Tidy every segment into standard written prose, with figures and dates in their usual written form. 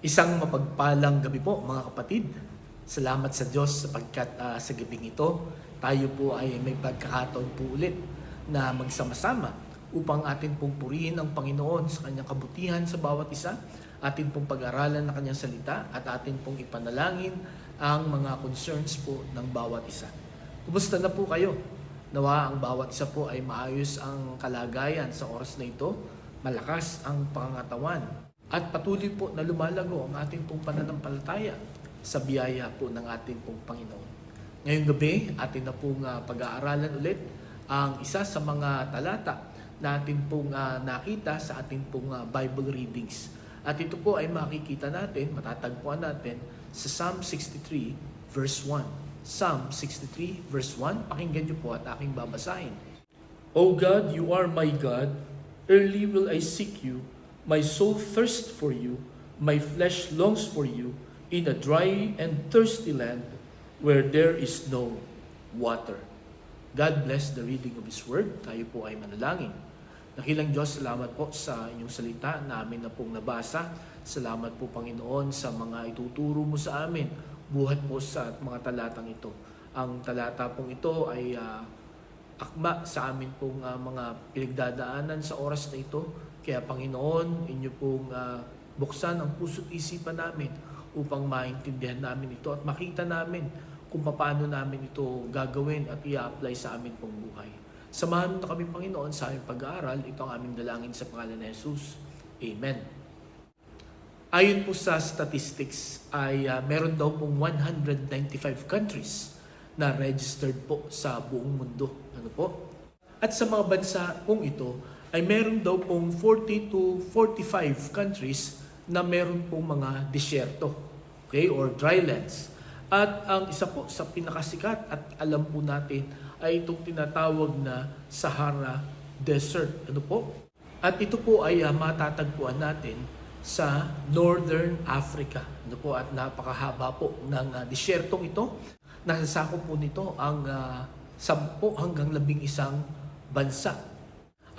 Isang mapagpalang gabi po mga kapatid. Salamat sa Diyos sapagkat sa gabing ito, tayo po ay may pagkakataon po ulit na magsama-sama upang atin pong purihin ang Panginoon sa kanyang kabutihan sa bawat isa, atin pong pag-aralan ng kanyang salita at atin pong ipanalangin ang mga concerns po ng bawat isa. Kumusta na po kayo? Nawa ang bawat isa po ay maayos ang kalagayan sa oras na ito, malakas ang pangangatawan, at patuloy po na lumalago ang ating pong pananampalataya sa biyaya po ng ating pong Panginoon. Ngayong gabi, atin na pong pag-aaralan ulit ang isa sa mga talata na atin pong nakita sa ating pong Bible readings. At ito po ay makikita natin, matatagpuan natin sa Psalm 63 verse 1. Psalm 63 verse 1, pakinggan niyo po at aking babasahin. O God, you are my God, early will I seek you. My soul thirsts for you, my flesh longs for you, in a dry and thirsty land where there is no water. God bless the reading of His Word. Tayo po ay manalangin. Dakilang Diyos, salamat po sa inyong salita na amin na pong nabasa. Salamat po Panginoon sa mga ituturo mo sa amin. Buhat po sa mga talatang ito. Ang talata pong ito ay akma sa amin pong mga pinagdadaanan sa oras na ito. Kaya Panginoon, inyo pong buksan ang puso't isipan namin upang maintindihan namin ito at makita namin kung paano namin ito gagawin at i-apply sa amin pong buhay. Samahan mo na kami Panginoon sa aming pag-aaral. Ito ang aming dalangin sa pangalan ni Jesus. Amen. Ayon po sa statistics ay meron daw pong 195 countries na registered po sa buong mundo. Ano po? At sa mga bansa pong ito ay meron daw pong 40 to 45 countries na meron pong mga disyerto, okay, or dry lands. At ang isa po sa pinakasikat at alam po natin ay itong tinatawag na Sahara Desert. Ano po? At ito po ay matatagpuan natin sa Northern Africa. Ano po? At napakahaba po ng disyertong ito. Nasasakop po nito ang 10 hanggang 11 bansa.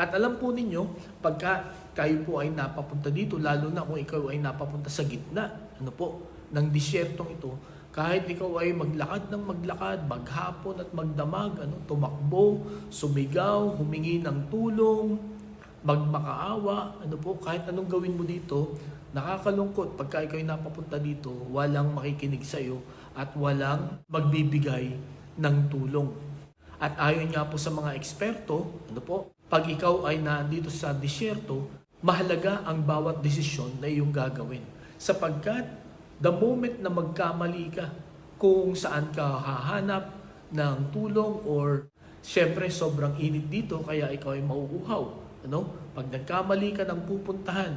At alam po ninyo, pagka kayo po ay napapunta dito, lalo na kung ikaw ay napapunta sa gitna, ano po, ng disyertong ito, kahit ikaw ay maglakad ng maglakad, maghapon at magdamag, tumakbo, sumigaw, humingi ng tulong, magmakaawa, kahit anong gawin mo dito, nakakalungkot pagka ikaw ay napapunta dito, walang makikinig sa iyo at walang magbibigay ng tulong. At ayon nga po sa mga eksperto, pag ikaw ay nandito sa disyerto, mahalaga ang bawat desisyon na iyong gagawin. Sapagkat the moment na magkamali ka kung saan ka hahanap ng tulong or syempre sobrang init dito kaya ikaw ay mauuhaw. Pag nagkamali ka ng pupuntahan,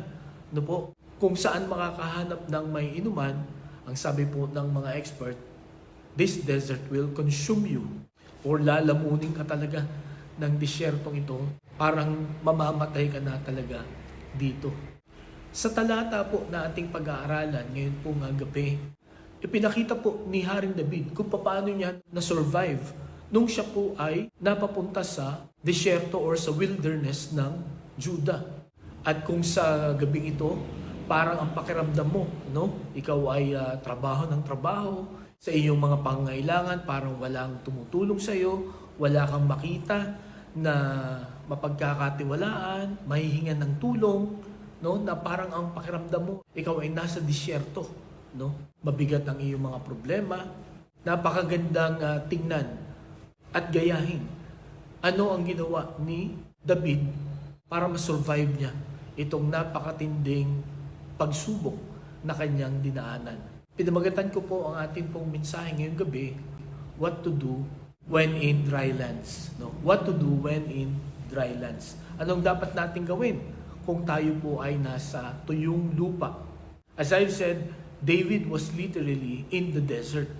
kung saan makakahanap ng may inuman, ang sabi po ng mga expert, this desert will consume you. Or lalamunin ka talaga ng disyertong ito, parang mamamatay ka na talaga dito. Sa talata po na ating pag-aaralan ngayon po nga gabi, ipinakita po ni Haring David kung paano niya na-survive nung siya po ay napapunta sa disyerto or sa wilderness ng Judah. At kung sa gabing ito, parang ang pakiramdam mo, ikaw ay trabaho ng trabaho, sa iyong mga pangangailangan, parang walang tumutulong sa iyo, wala kang makita na mapagkakatiwalaan, mahihingan ng tulong, na parang ang pakiramdam mo, ikaw ay nasa disyerto, mabigat ang iyong mga problema, napakagandang tingnan at gayahin. Ano ang ginawa ni David para ma-survive niya itong napakatinding pagsubok na kanyang dinaanan? Pinamagatan ko po ang ating pong mensahe ngayong gabi, what to do when in dry lands. What to do when in dry lands. Anong dapat natin gawin kung tayo po ay nasa tuyong lupa? As I've said, David was literally in the desert.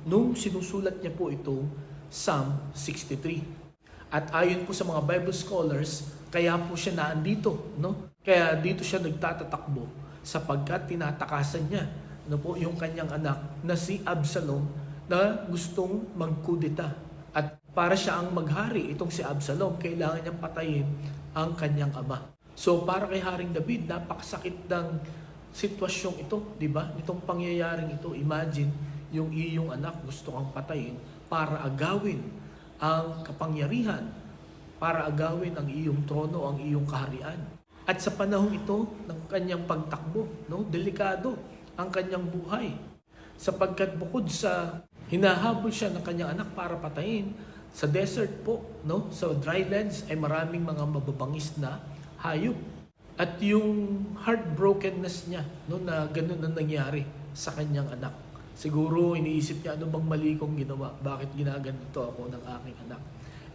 Nung sinusulat niya po itong Psalm 63. At ayon po sa mga Bible scholars, kaya po siya naandito. Kaya dito siya nagtatatakbo sapagkat tinatakasan niya yung kanyang anak na si Absalom na gustong magkudeta. At para siya ang maghari, itong si Absalom, kailangan niyang patayin ang kanyang ama. So para kay Haring David, napakasakit ng sitwasyong ito, di ba? Nitong pangyayaring ito, imagine yung iyong anak gusto kang patayin para agawin ang kapangyarihan, para agawin ang iyong trono, ang iyong kaharian. At sa panahong ito ng kanyang pagtakbo, no, delikado ang kanyang buhay. Sapagkat bukod sa hinahabol siya ng kanyang anak para patayin, sa desert po, no, sa dry lands ay maraming mga mababangis na hayop. At yung heartbrokenness niya, no, na ganun na nangyari sa kanyang anak. Siguro iniisip niya, ano bang mali kong ginawa? Bakit ginaganito ako ng aking anak?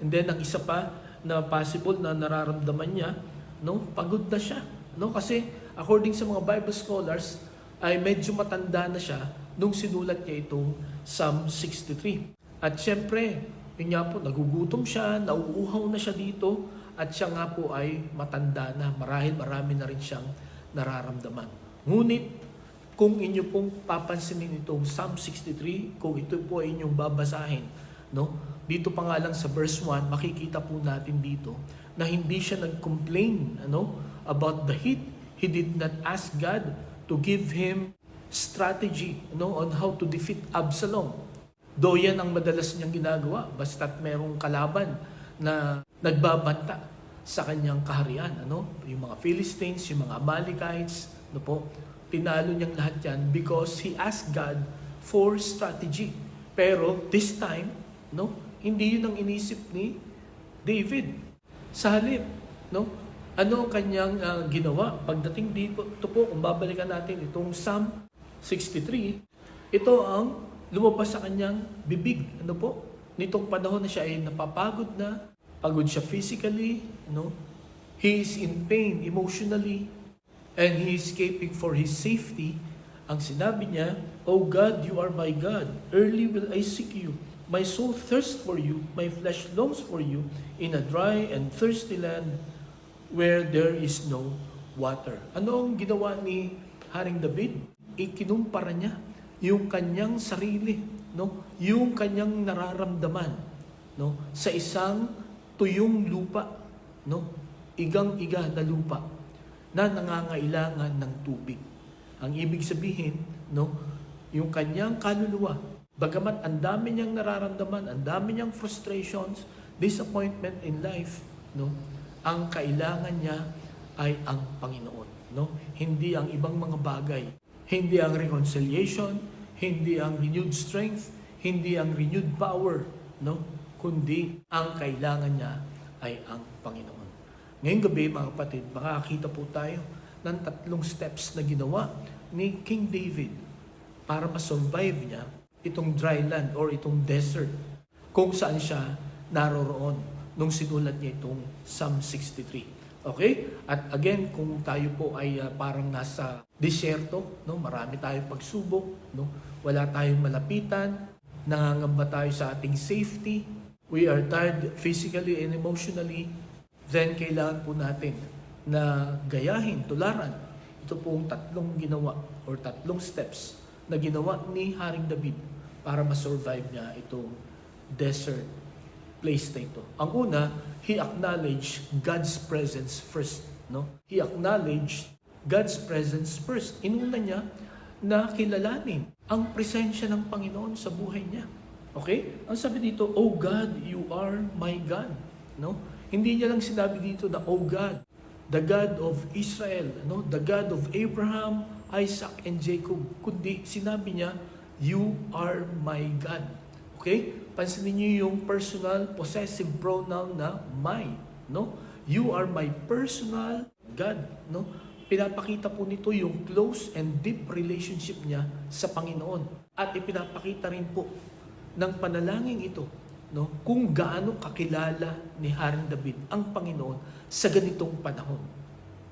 And then ang isa pa na possible na nararamdaman niya, no, pagod na siya. No? Kasi according sa mga Bible scholars, ay medyo matanda na siya nung sinulat niya itong Psalm 63. At syempre, yun nga po, nagugutom siya, nauuhaw na siya dito, at siya nga po ay matanda na. Marami na rin siyang nararamdaman. Ngunit, kung inyo pong papansinin itong Psalm 63, kung ito po ay inyong babasahin, no? Dito pa nga lang sa verse 1, makikita po natin dito na hindi siya nag-complain, ano, about the heat. He did not ask God to give him strategy, no, on how to defeat Absalom. Though yan ang madalas niyang ginagawa, basta't merong kalaban na nagbabanta sa kanyang kaharian, ano? Yung mga Philistines, yung mga Amalekites, no po, tinalo niyang lahat yan because he asked God for strategy. Pero this time, no, hindi yun ang inisip ni David. Sa halip, no, ano ang kanyang ginawa? Pagdating dito, ito po, kung babalikan natin itong Psalm 63, ito ang lumabas sa kanyang bibig. Ano po? Nitong panahon na siya ay napapagod na, pagod siya physically, no? He is in pain emotionally, and he is escaping for his safety. Ang sinabi niya, "O God, you are my God. Early will I seek you. My soul thirsts for you. My flesh longs for you in a dry and thirsty land where there is no water." Ano ang ginawa ni Haring David? Ikinumpara niya yung kanyang sarili, no? Yung kanyang nararamdaman, no? Sa isang tuyong lupa, no? Igang-iga na lupa na nangangailangan ng tubig. Ang ibig sabihin, no, yung kanyang kaluluwa, bagamat ang dami niyang nararamdaman, ang dami niyang frustrations, disappointment in life, no, ang kailangan niya ay ang Panginoon, no? Hindi ang ibang mga bagay, hindi ang reconciliation, hindi ang renewed strength, hindi ang renewed power, no, kundi ang kailangan niya ay ang Panginoon. Ngayong gabi, mga kapatid, makakita po tayo ng 3 steps na ginawa ni King David para ma-survive niya itong dry land or itong desert kung saan siya naroroon nung sinulat niya itong Psalm 63. Okay? At again, kung tayo po ay parang nasa disyerto, no, marami tayong pagsubok, no, wala tayong malapitan, nangangamba tayo sa ating safety, we are tired physically and emotionally, then kailangan po natin na gayahin, tularan ito pong 3 ginawa or 3 steps na ginawa ni Haring David para ma-survive niya itong desert place na ito. Ang una, he acknowledged God's presence first, no? He acknowledged God's presence first. Inuna niya na kilalanin ang presensya ng Panginoon sa buhay niya. Okay? Ang sabi dito, "Oh God, you are my God." No? Hindi niya lang sinabi dito na, "Oh God, the God of Israel, no? The God of Abraham, Isaac, and Jacob." Kundi sinabi niya, "You are my God." Okay? Pansinin niyo yung personal possessive pronoun na my, no? You are my personal God, no? Pinapakita po nito yung close and deep relationship niya sa Panginoon. At ipinapakita rin po ng panalangin ito, no, kung gaano kakilala ni Haring David ang Panginoon sa ganitong panahon.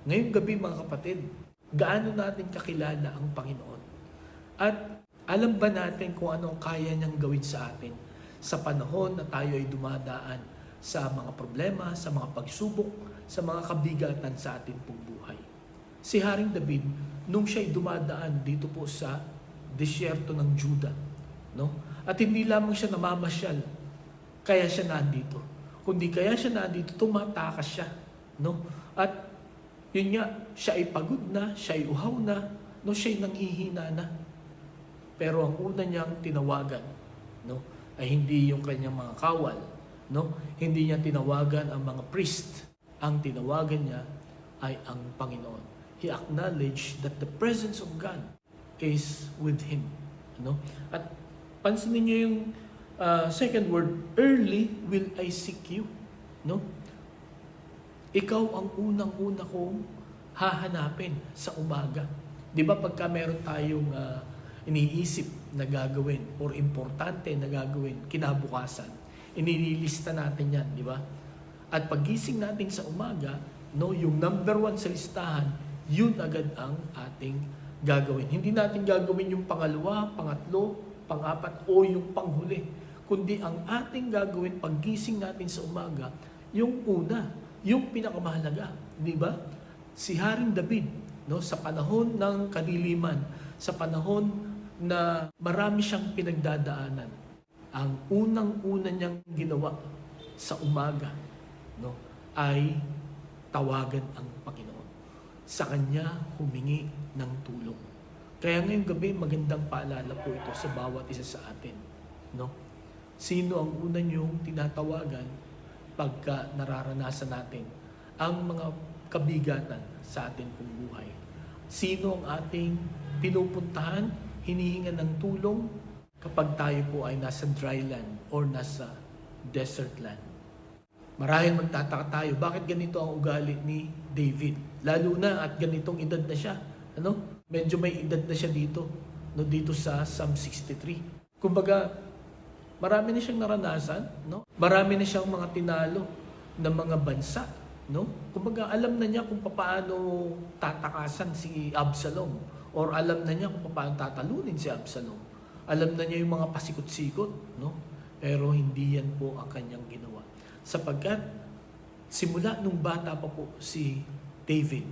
Ngayong gabi, mga kapatid, gaano natin kakilala ang Panginoon? At alam ba natin kung anong kaya niyang gawin sa atin sa panahon na tayo ay dumadaan sa mga problema, sa mga pagsubok, sa mga kabigatan sa ating pong buhay? Si Haring David, nung siya'y dumadaan dito po sa disyerto ng Juda, no? At hindi lamang siya namamasyal, kaya siya nandito. Kundi kaya siya nandito, tumatakas siya, no? At yun nga, siya ay pagod na, siya ay uhaw na, no, siya'y nanghihina na. Pero ang una niyang tinawagan, no, ay hindi yung kanyang mga kawal, no? Hindi niya tinawagan ang mga priest. Ang tinawagan niya ay ang Panginoon. He acknowledged that the presence of God is with him, no? At pansinin niyo yung second word, early will I seek you, no? Ikaw ang unang-una kong hahanapin sa umaga. 'Di ba pagka meron tayong iniisip na gagawin or importante na gagawin kinabukasan, inililista natin 'yan, 'di ba? At paggising natin sa umaga, no, yung number 1 sa listahan, yun agad ang ating gagawin. Hindi natin gagawin yung pangalawa, pangatlo, pang-apat o yung panghuli, kundi ang ating gagawin paggising natin sa umaga, yung una, yung pinakamahalaga, 'di ba? Si Haring David, no, sa panahon ng kadiliman, sa panahon na marami siyang pinagdadaanan, ang unang-una niyang ginawa sa umaga, no, ay tawagan ang Panginoon. Sa kanya humingi ng tulong. Kaya ngayong gabi magandang paalala po ito sa bawat isa sa atin, no? Sino ang una niyong tinatawagan pagka nararanasan natin ang mga kabigatan sa ating pong buhay? Sino ang ating pinupuntahan, hinihinga ng tulong kapag tayo po ay nasa dry land or nasa desert land? Marahil magtataka tayo, bakit ganito ang ugali ni David? Lalo na at ganitong edad na siya. Ano? Medyo may edad na siya dito, no, dito sa Psalm 63. Kumbaga, marami na siyang naranasan, no? Marami na siyang mga tinalo ng mga bansa, no? Kumbaga, alam na niya kung paano tatakasan si Absalom, or alam na niya kung paano tatalunin si Absalom. Alam na niya yung mga pasikot-sikot, no? Pero hindi yan po ang kanyang ginawa. Sapagkat simula nung bata pa po si David,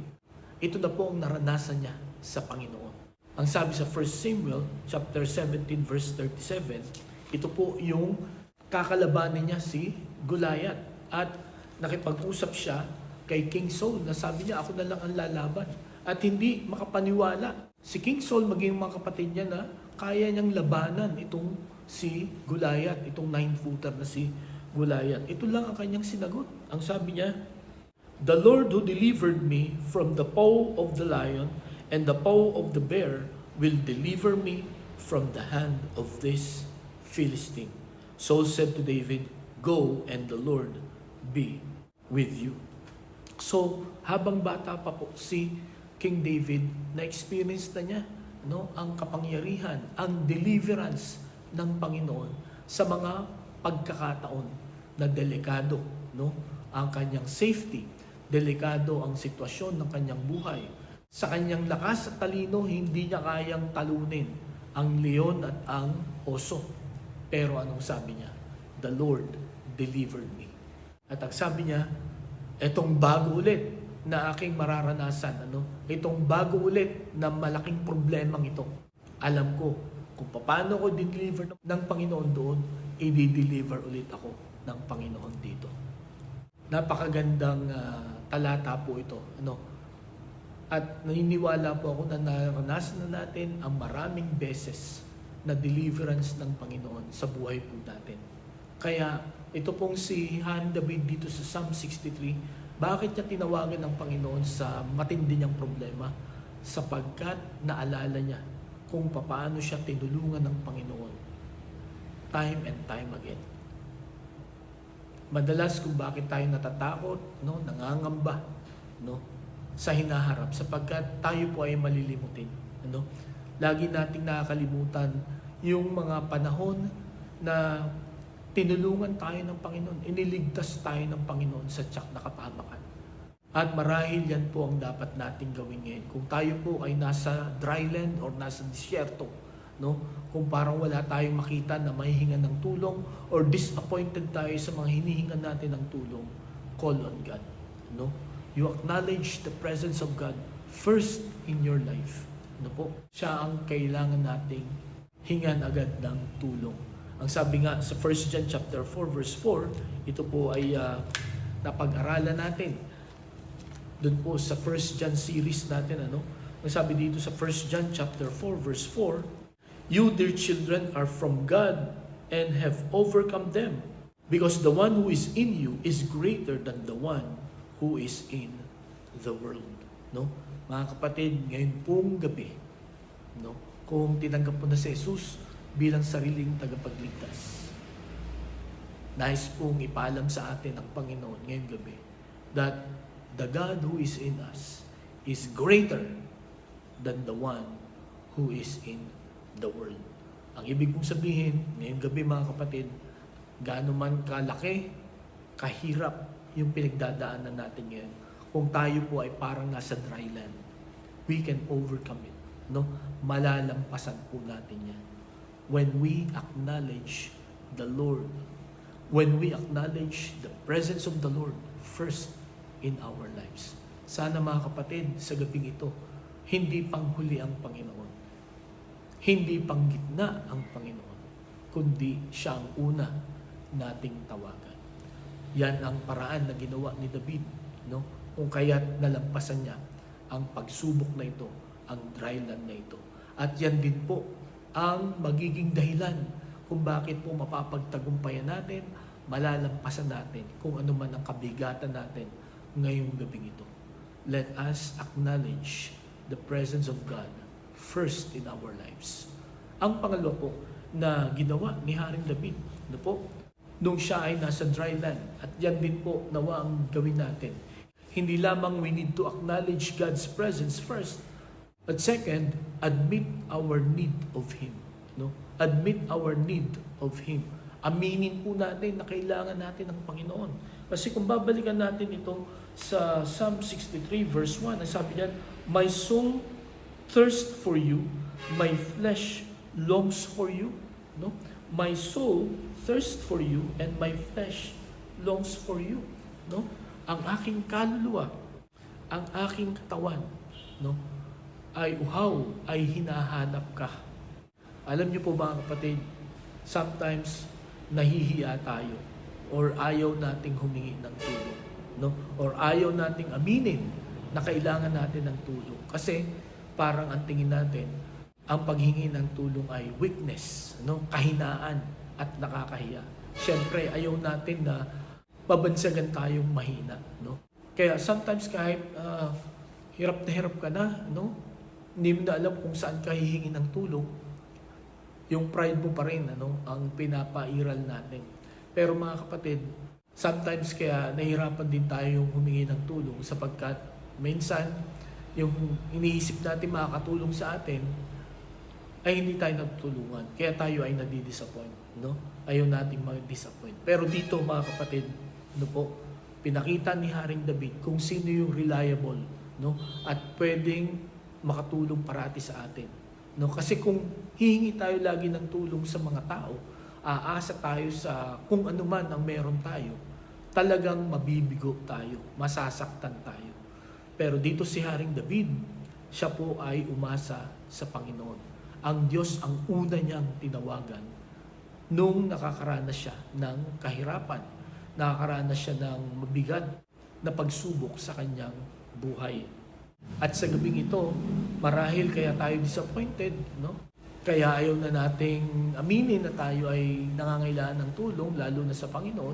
ito na po ang naranasan niya sa Panginoon. Ang sabi sa 1 Samuel chapter 17 verse 37, ito po yung kakalabanin niya si Goliath, at nakipag-usap siya kay King Saul na sabi niya, ako na lang ang lalaban. At hindi makapaniwala si King Saul maging mga kapatid niya na kaya niyang labanan itong si Goliath, itong 9-footer na si Goliath. Ito lang ang kanyang sinagot. Ang sabi niya, "The Lord who delivered me from the paw of the lion and the paw of the bear will deliver me from the hand of this Philistine." Saul said to David, "Go, and the Lord be with you." So, habang bata pa po si King David, na-experience na niya, no, ang kapangyarihan, ang deliverance ng Panginoon sa mga pagkakataon na delikado, no, ang kanyang safety, delikado ang sitwasyon ng kanyang buhay. Sa kanyang lakas at talino, hindi niya kayang talunin ang leon at ang oso. Pero anong sabi niya? "The Lord delivered me." At ang sabi niya, etong bago ulit na aking mararanasan, itong bago ulit na malaking problemang ito, alam ko kung paano ko deliver ng Panginoon doon, i-deliver ulit ako ng Panginoon dito. Napakagandang talata po ito, At naniniwala po ako na naranasan na natin ang maraming beses na deliverance ng Panginoon sa buhay po natin. Kaya ito pong si Haring David dito sa Psalm 63, bakit niya tinawagan ng Panginoon sa matindi niyang problema? Sapagkat naalala niya kung paano siya tinulungan ng Panginoon time and time again. Madalas kung bakit tayo natatakot, nangangamba, sa hinaharap, sapagkat tayo po ay malilimutin. Lagi nating nakakalimutan yung mga panahon na tinulungan tayo ng Panginoon, iniligtas tayo ng Panginoon sa tiyak na kapahamakan. At marahil yan po ang dapat nating gawin ngayon. Kung tayo po ay nasa dry land or nasa disyerto, kung parang wala tayong makita na mahihingan ng tulong or disappointed tayo sa mga hinihingan natin ng tulong, call on God. You acknowledge the presence of God first in your life. Siya ang kailangan nating hingan agad ng tulong. Ang sabi nga sa 1 John chapter 4 verse 4, ito po ay napag-aralan natin. Doon po sa 1 John series natin, Ang sabi dito sa 1 John chapter 4 verse 4, "You, dear children, are from God and have overcome them, because the one who is in you is greater than the one who is in the world." No? Mga kapatid, ngayon pong gabi, no? Kung tinanggap mo na si Jesus bilang sariling tagapagligtas, nais pong ipaalam sa atin ang Panginoon ngayong gabi that the God who is in us is greater than the one who is in the world. Ang ibig kong sabihin, ngayong gabi mga kapatid, gaano man kalaki, kahirap yung pinagdadaanan natin ngayon. Kung tayo po ay parang nasa dry land, we can overcome it. No? Malalampasan po natin yan. When we acknowledge the Lord, when we acknowledge the presence of the Lord first in our lives. Sana mga kapatid, sa gabing ito, hindi panghuli ang Panginoon. Hindi panggitna ang Panginoon, kundi siya ang una nating tawagan. Yan ang paraan na ginawa ni David, no? Kung kaya't nalampasan niya ang pagsubok na ito, ang dry land na ito. At yan din po ang magiging dahilan kung bakit po mapapagtagumpayan natin, malalampasan natin kung ano man ang kabigatan natin ngayong gabing ito. Let us acknowledge the presence of God first in our lives. Ang pangalawa po na ginawa ni Haring David, ano po? Nung siya ay nasa dry land, at yan din po nawa ang gawin natin. Hindi lamang we need to acknowledge God's presence first, but second, admit our need of Him. No? Admit our need of Him. Aminin po natin na kailangan natin ng Panginoon. Kasi kung babalikan natin ito sa Psalm 63 verse 1, ang sabi niyan, "My soul thirsts for you, my flesh longs for you." No? My soul thirsts for you and my flesh longs for you. No? Ang aking kaluluwa, ang aking katawan, no, ay uhaw, ay hinahanap ka. Alam niyo po mga kapatid, sometimes nahihiya tayo or ayaw nating humingi ng tulong, no? Or ayaw nating aminin na kailangan natin ng tulong. Kasi parang ang tingin natin, ang paghingi ng tulong ay weakness, no? Kahinaan at nakakahiya. Siyempre, ayaw natin na babansagan tayong mahina, no? Kaya sometimes kahit hirap ka na, no? Hindi mo na alam kung saan ka hihingi ng tulong, yung pride mo pa rin, ano, ang pinapairal natin. Pero mga kapatid, sometimes kaya nahihirapan din tayong humingi ng tulong sapagkat minsan yung iniisip natin makakatulong sa atin ay hindi tayo nagtulungan. Kaya tayo ay nadi-disappoint, no? Ayaw nating mag-disappoint. Pero dito mga kapatid, ano po, pinakita ni Haring David kung sino yung reliable, no? At pwedeng makatulong parati sa atin. No, kasi kung hihingi tayo lagi ng tulong sa mga tao, aasa tayo sa kung ano man ang meron tayo, talagang mabibigo tayo, masasaktan tayo. Pero dito si Haring David, siya po ay umasa sa Panginoon. Ang Diyos ang una niyang tinawagan nung nakakaranas siya ng kahirapan, nakakaranas siya ng mabigat na pagsubok sa kanyang buhay. At sa gabing ito, marahil kaya tayo disappointed, no? Kaya ayaw na nating aminin na tayo ay nangangailangan ng tulong, lalo na sa Panginoon.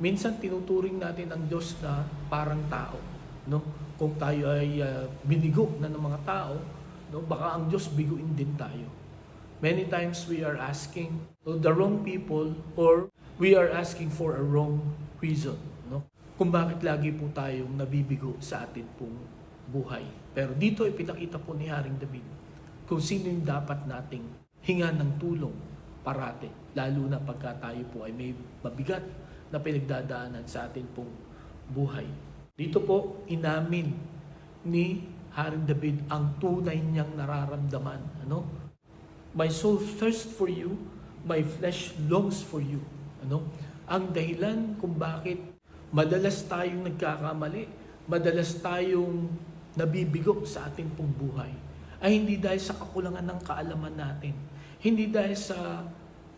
Minsan tinuturing natin ang Diyos na parang tao, no? Kung tayo ay binigo na ng mga tao, no, baka ang Diyos biguin din tayo. Many times we are asking the wrong people or we are asking for a wrong reason, no? Kung bakit lagi po tayong nabibigo sa atin pong buhay. Pero dito ipinakita po ni Haring David kung sino yung dapat nating hinga ng tulong parati, lalo na pagka tayo po ay may mabigat na pinagdadaanan sa atin pong buhay. Dito po inamin ni Haring David ang tunay niyang nararamdaman, ano? My soul thirsts for you, my flesh longs for you. Ano? Ang dahilan kung bakit madalas tayong nagkakamali, madalas tayong nabibigo sa ating pong buhay, ay hindi dahil sa kakulangan ng kaalaman natin, hindi dahil sa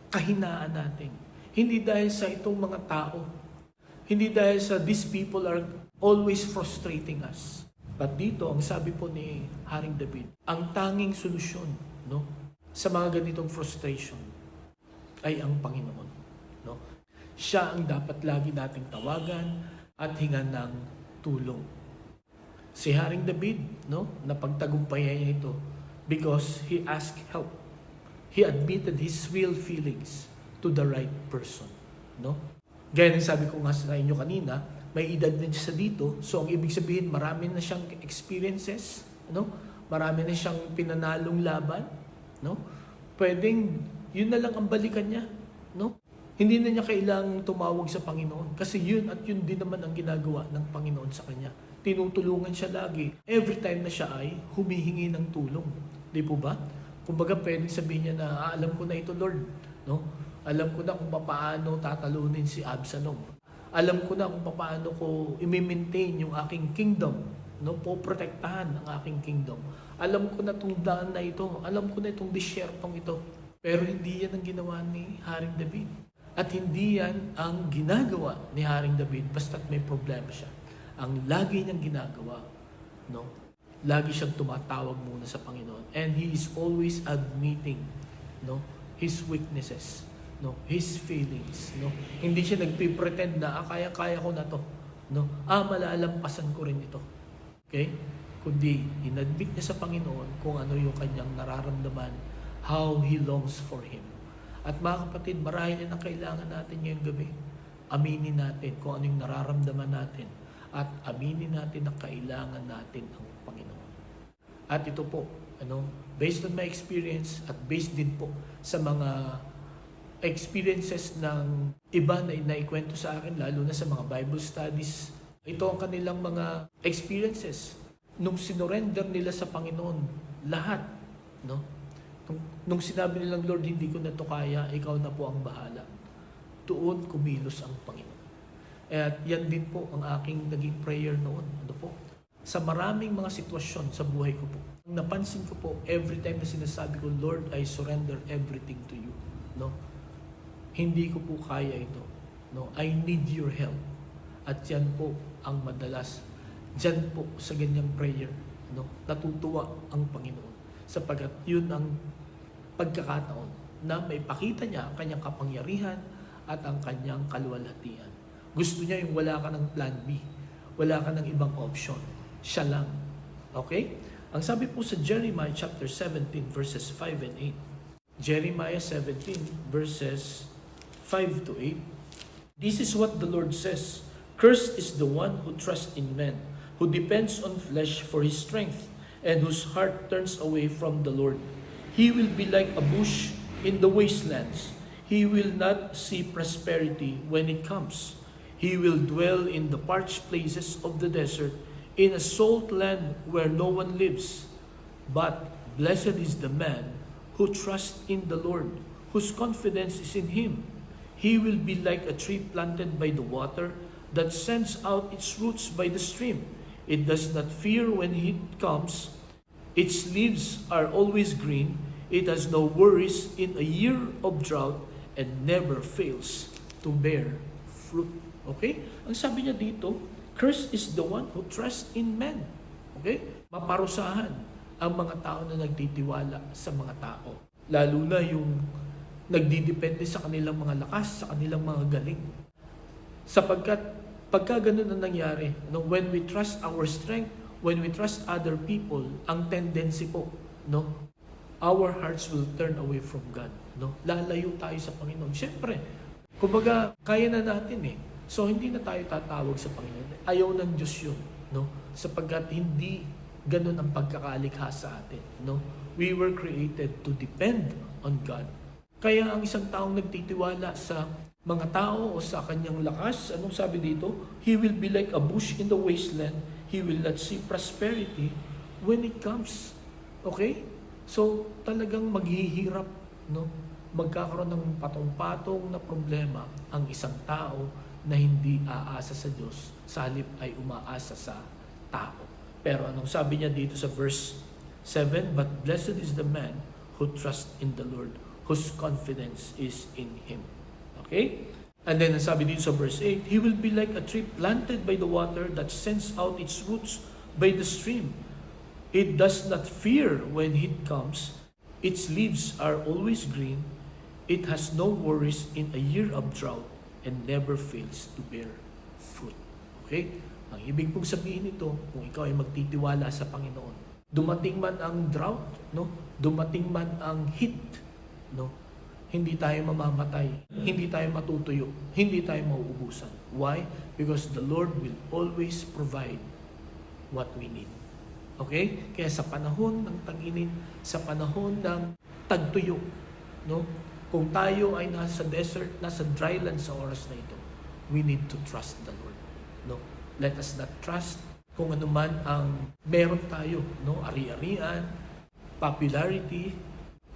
kahinaan natin, hindi dahil sa itong mga tao, hindi dahil sa these people are always frustrating us. But dito, ang sabi po ni Haring David, ang tanging solusyon, no, sa mga ganitong frustration ay ang Panginoon. No? Siya ang dapat lagi nating tawagan at hingan ng tulong. Si Haring David, no, napagtagumpayan niya ito because he asked help. He admitted his real feelings to the right person. No? Gaya ng sabi ko nga sa inyo kanina, may edad din siya dito. So ang ibig sabihin, marami na siyang experiences, no? Marami na siyang pinanalong laban, no? Pwedeng yun na lang ang balikan niya, no? Hindi na niya kailangang tumawag sa Panginoon kasi yun at yun din naman ang ginagawa ng Panginoon sa kanya. Tinutulungan siya lagi. Every time na siya ay humihingi ng tulong. Di po ba? Kumbaga pwedeng sabihin niya na, alam ko na ito, Lord. No? Alam ko na kung paano tatalunin si Absalom. Alam ko na kung paano ko i-maintain yung aking kingdom. No? Poprotektahan ang aking kingdom. Alam ko na itong daan na ito. Alam ko na itong disyertong ito. Pero hindi yan ang ginawa ni Haring David. At hindi yan ang ginagawa ni Haring David basta't may problema siya. Ang lagi niyang ginagawa, no? Lagi siyang tumatawag muna sa Panginoon. And he is always admitting, no, his weaknesses, no, his feelings, no. Hindi siya nagpipretend na kaya-kaya ko na to, no. Malalampasan ko rin ito. Okay? Kundi inadmit niya sa Panginoon kung ano yung kanyang nararamdaman, how he longs for him. At mga kapatid, marahil yan ang kailangan natin ngayong gabi. Aminin natin kung ano yung nararamdaman natin at aminin natin na kailangan natin ang Panginoon. At ito po, based on my experience at based din po sa mga experiences ng iba na inaikwento sa akin, lalo na sa mga Bible studies, ito ang kanilang mga experiences nung sinorender nila sa Panginoon lahat, no? Nung sinabi nilang, Lord, hindi ko na to kaya, ikaw na po ang bahala. Doon kumilos ang Panginoon. At yan din po ang aking naging prayer noon. Sa maraming mga sitwasyon sa buhay ko po, napansin ko po, every time na sinasabi ko, Lord, I surrender everything to you. No? Hindi ko po kaya ito. No? I need your help. At yan po ang madalas. Diyan po sa ganyang prayer, no? Natutuwa ang Panginoon. Sapagkat yun ang pagkakataon na may pakita niya ang kanyang kapangyarihan at ang kanyang kaluwalhatian. Gusto niya yung wala ka ng plan B. Wala ka ng ibang option. Siya lang. Okay? Ang sabi po sa Jeremiah chapter 17 verses 5 and 8. Jeremiah 17 verses 5 to 8. This is what the Lord says. Cursed is the one who trusts in men, who depends on flesh for his strength, and whose heart turns away from the Lord. He will be like a bush in the wastelands. He will not see prosperity when it comes. He will dwell in the parched places of the desert, in a salt land where no one lives. But blessed is the man who trusts in the Lord, whose confidence is in Him. He will be like a tree planted by the water that sends out its roots by the stream. It does not fear when heat comes. Its leaves are always green. It has no worries in a year of drought and never fails to bear fruit. Okay? Ang sabi niya dito, cursed is the one who trusts in men. Okay? Maparusahan ang mga tao na nagtitiwala sa mga tao. Lalo na yung nagdidepende sa kanilang mga lakas, sa kanilang mga galing. Sapagkat pagka ganun ang nangyari, when we trust our strength, when we trust other people, ang tendency po, our hearts will turn away from God. Lalayo tayo sa Panginoon. Siyempre, kumbaga, kaya na natin eh. So, hindi na tayo tatawag sa Panginoon. Ayaw ng Diyos yun. Sapagkat hindi ganun ang pagkakalikha sa atin. We were created to depend on God. Kaya ang isang taong nagtitiwala sa mga tao o sa kanyang lakas, anong sabi dito? He will be like a bush in the wasteland. He will not see prosperity when it comes. Okay? So, talagang maghihirap, magkakaroon ng patong-patong na problema ang isang tao na hindi aasa sa Diyos, sa halip ay umaasa sa tao. Pero anong sabi niya dito sa verse 7? But blessed is the man who trusts in the Lord, whose confidence is in Him. Okay? And then, ang sabi dito sa verse 8, He will be like a tree planted by the water that sends out its roots by the stream. It does not fear when heat comes. Its leaves are always green. It has no worries in a year of drought and never fails to bear fruit. Okay? Ang ibig pong sabihin nito, kung ikaw ay magtitiwala sa Panginoon, dumating man ang drought, no? Dumating man ang heat, no? Hindi tayo mamamatay, hindi tayo matutuyo, hindi tayo mauubusan. Why? Because the Lord will always provide what we need. Okay? Kaya sa panahon ng tag-init, sa panahon ng tagtuyo, no? Kung tayo ay nasa desert, nasa dry land sa oras na ito, we need to trust the Lord. No? Let us not trust kung ano man ang meron tayo, no? Ari-arian, popularity,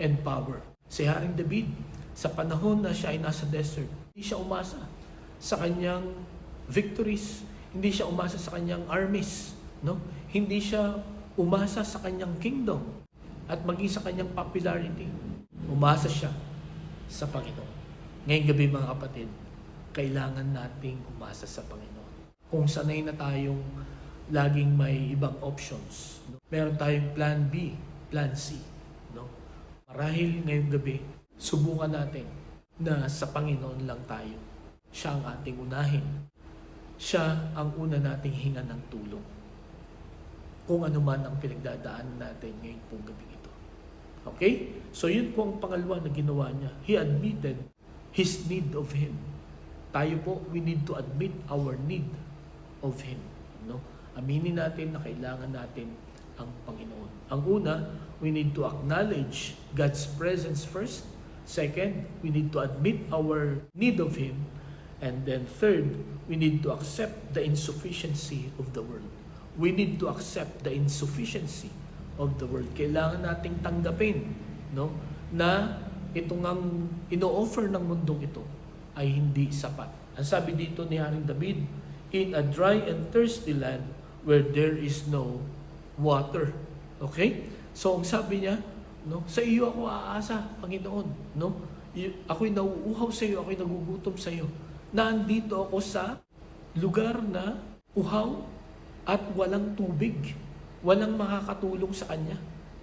and power. Si Haring David, sa panahon na siya ay nasa desert, hindi siya umasa sa kanyang victories, hindi siya umasa sa kanyang armies, no? Hindi siya umasa sa kanyang kingdom at maging sa kanyang popularity. Umasa siya sa Panginoon. Ngayong gabi mga kapatid, kailangan nating umasa sa Panginoon. Kung sanay na tayong laging may ibang options, no? Meron tayong plan B, plan C, no? Marahil ngayong gabi, subukan natin na sa Panginoon lang tayo. Siya ang ating unahin. Siya ang una nating hinga ng tulong. Kung ano man ang pinagdadaan natin ngayong pong gabi ito. Okay? So yun po ang pangalawa na ginawa niya. He admitted his need of Him. Tayo po, we need to admit our need of Him. No? Aminin natin na kailangan natin ang Panginoon. Ang una, we need to acknowledge God's presence first. Second, we need to admit our need of Him. And then third, we need to accept the insufficiency of the world. We need to accept the insufficiency of the world. Kailangan nating tanggapin, no, na itong ang ino-offer ng mundong ito ay hindi sapat. Ang sabi dito ni Haring David, in a dry and thirsty land where there is no water. Okay? So ang sabi niya, no, sa iyo ako aasa, Panginoon, no? Ako'y nauuhaw sa iyo, ako'y nagugutom sa iyo. Nandito ako sa lugar na uhaw at walang tubig. Walang makakatulong sa kanya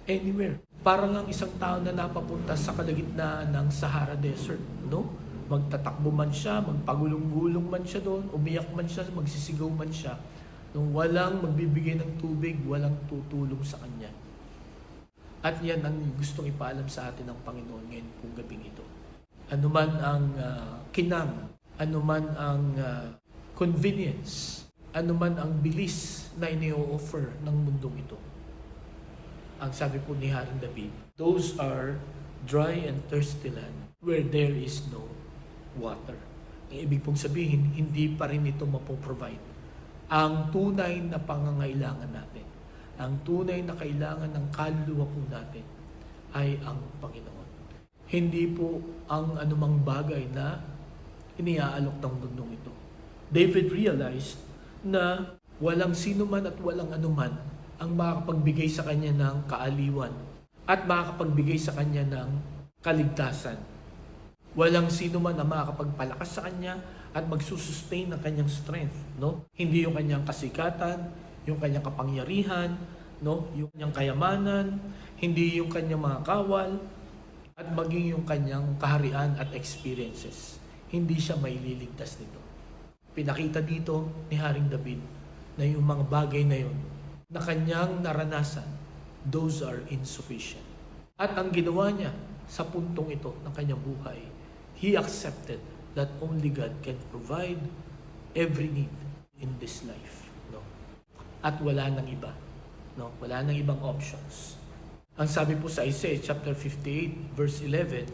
anywhere. Parang ang isang tao na napapunta sa kalagitnaan ng Sahara Desert, no? Magtatakbo man siya, magpagulong-gulong man siya doon, umiyak man siya, magsisigaw man siya. Nung walang magbibigay ng tubig, walang tutulong sa kanya. At yan ang gustong ipaalam sa atin ng Panginoon ngayon pong gabing ito. Ano man ang kinang, ano man ang convenience, ano man ang bilis na ini-offer ng mundong ito. Ang sabi po ni Haring David, those are dry and thirsty land where there is no water. Ang ibig pong sabihin, hindi pa rin ito mapoprovide ang tunay na pangangailangan natin. Ang tunay na kailangan ng kaluluwa po natin ay ang Panginoon. Hindi po ang anumang bagay na iniaalok ng mundong ito. David realized na walang sino man at walang anuman ang makakapagbigay sa kanya ng kaaliwan at makakapagbigay sa kanya ng kaligtasan. Walang sino man ang makakapagpalakas sa kanya at magsusustain ng kanyang strength, no? Hindi yung kanyang kasikatan, yung kanyang kapangyarihan, no? Yung kanyang kayamanan, hindi yung kanyang mga kawal, at maging yung kanyang kaharian at experiences. Hindi siya maililigtas nito. Pinakita dito ni Haring David na yung mga bagay na yun na kanyang naranasan, those are insufficient. At ang ginawa niya sa puntong ito ng kanyang buhay, he accepted that only God can provide every need in this life. No? At wala nang iba. No? Wala nang ibang options. Ang sabi po sa Isaiah chapter 58 verse 11,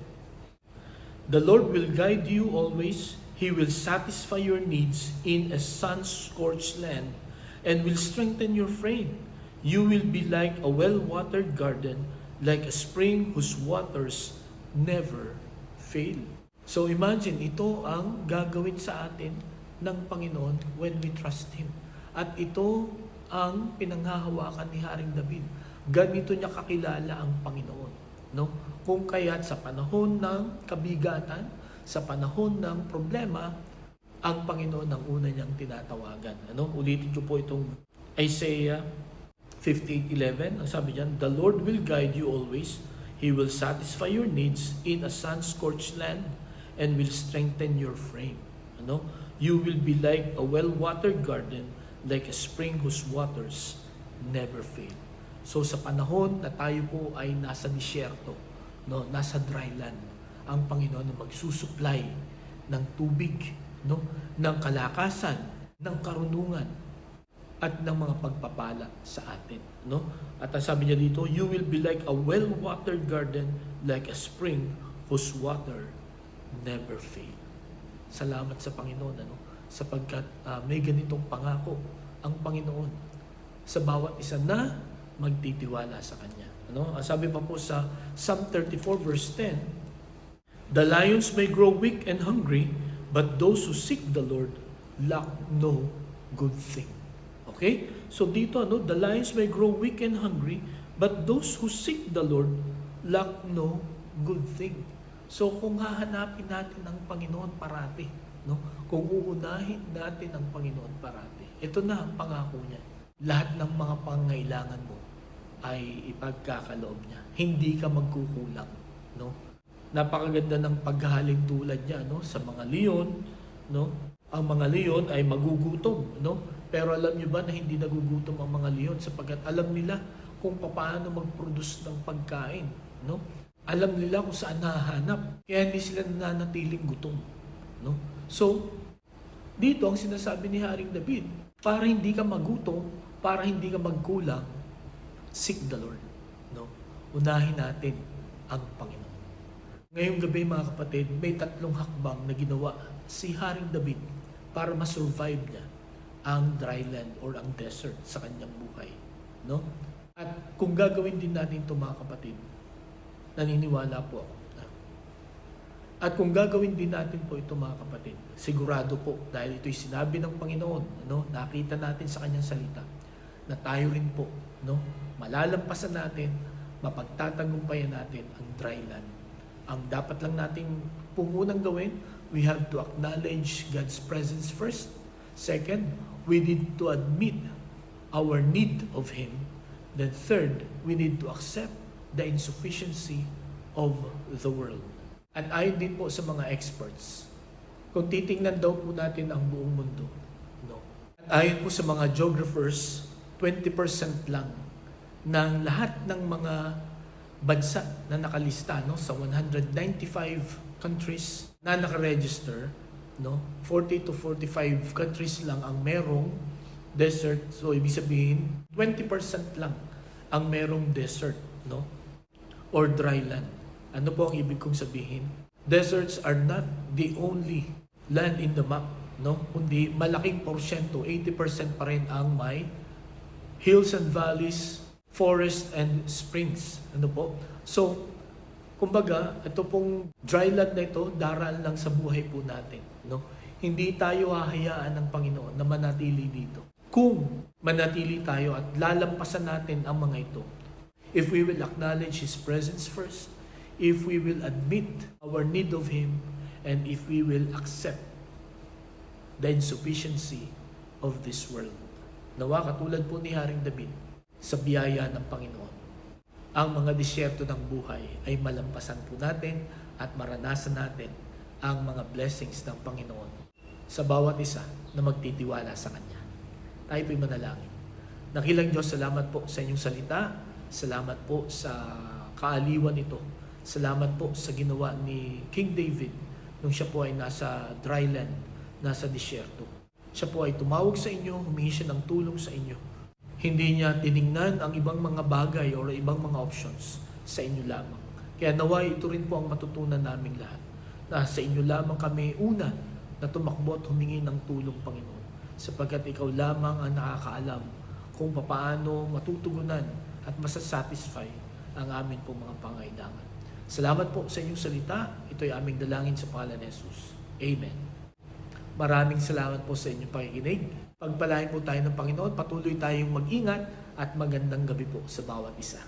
the Lord will guide you always. He will satisfy your needs in a sun-scorched land and will strengthen your frame. You will be like a well-watered garden, like a spring whose waters never fail. So imagine, ito ang gagawin sa atin ng Panginoon when we trust Him. At ito ang pinanghahawakan ni Haring David. Ganito niya kakilala ang Panginoon. No? Kung kaya't sa panahon ng kabigatan, sa panahon ng problema, ang Panginoon ang una niyang tinatawagan. Ano? Ulitin ko po itong Isaiah 58:11, ang sabi diyan, "The Lord will guide you always. He will satisfy your needs in a sun-scorched land and will strengthen your frame." Ano? You will be like a well-watered garden, like a spring whose waters never fail. So sa panahon na tayo po ay nasa disyerto, no, nasa dry land, ang Panginoon na magsusupply ng tubig, no, ng kalakasan, ng karunungan, at ng mga pagpapala sa atin, no? At ang sabi niya dito, "You will be like a well-watered garden, like a spring whose water never fail." Salamat sa Panginoon, ano? Sapagkat may ganitong pangako ang Panginoon sa bawat isa na magtitiwala sa Kanya, ano? Ang sabi pa po sa Psalm 34 verse 10, "The lions may grow weak and hungry, but those who seek the Lord lack no good thing." Okay? So dito, ano, the lions may grow weak and hungry, but those who seek the Lord lack no good thing. So kung hahanapin natin ang Panginoon parati, no? Kung uunahin natin ang Panginoon parati, ito na ang pangako niya. Lahat ng mga pangailangan mo ay ipagkakaloob niya. Hindi ka magkukulang, no? Napakaganda ng paghahalin tulad niya, no, sa mga leon, no? Ang mga leon ay magugutom, no? Pero alam niyo ba na hindi nagugutom ang mga leon sapagkat alam nila kung paano mag-produce ng pagkain, no? Alam nila kung saan nahahanap. Kaya hindi sila nananatiling gutom, no? So, dito ang sinasabi ni Haring David, para hindi ka magutom, para hindi ka magkulang, seek the Lord, no? Unahin natin ang Panginoon. Ngayong gabi mga kapatid, may 3 hakbang na ginawa si Haring David para ma-survive niya ang dry land or ang desert sa kanyang buhay, no? At kung gagawin din natin ito mga kapatid, naniniwala po ako. At kung gagawin din natin po ito mga kapatid, sigurado po dahil ito'y sinabi ng Panginoon, no? Nakita natin sa kanyang salita na tayo rin po, no? Malalampasan natin, mapagtatagumpayan natin ang dry land. Ang dapat lang nating unang gawin, we have to acknowledge God's presence first. Second, we need to admit our need of Him. Then third, we need to accept the insufficiency of the world. At ayon din po sa mga experts, kung titingnan daw po natin ang buong mundo, no? At ayon po sa mga geographers, 20% lang ng lahat ng mga bansa na nakalista, no, sa 195 countries na nakaregister, no, 40 to 45 countries lang ang merong desert. So ibig sabihin 20% lang ang merong desert, no, or dry land. Ano po ang ibig kong sabihin? Deserts are not the only land in the map, no, kundi malaking porsyento, 80% pa rin ang may hills and valleys, forest and springs. Ano po? So kumbaga, ito pong dry land na ito, daral lang sa buhay po natin, no? Hindi tayo hahayaan ng Panginoon na manatili dito. Kung manatili tayo at lalampasan natin ang mga ito, if we will acknowledge His presence first, if we will admit our need of Him, and if we will accept the insufficiency of this world. Nawa katulad po ni Haring David, sa biyaya ng Panginoon, ang mga disyerto ng buhay ay malampasan po natin at maranasan natin ang mga blessings ng Panginoon sa bawat isa na magtitiwala sa Kanya. Tayo po'y manalangin. Nakilang Diyos, salamat po sa inyong salita. Salamat po sa kaaliwan nito. Salamat po sa ginawa ni King David nung siya po ay nasa dry land, nasa disyerto. Siya po ay tumawag sa inyo, humingi siya ng tulong sa inyo. Hindi niya tiningnan ang ibang mga bagay o ibang mga options sa inyo lamang. Kaya naway ito rin po ang matutunan naming lahat. Na sa inyo lamang kami una na tumakbo at humingi ng tulong, Panginoon. Sapagkat ikaw lamang ang nakakaalam kung paano matutugunan at masasatisfy ang amin po mga pangailangan. Salamat po sa inyong salita. Ito'y aming dalangin sa pangalan ni Jesus. Amen. Maraming salamat po sa inyong pakikinig. Pagpalain po tayo ng Panginoon, patuloy tayong mag-ingat at magandang gabi po sa bawat isa.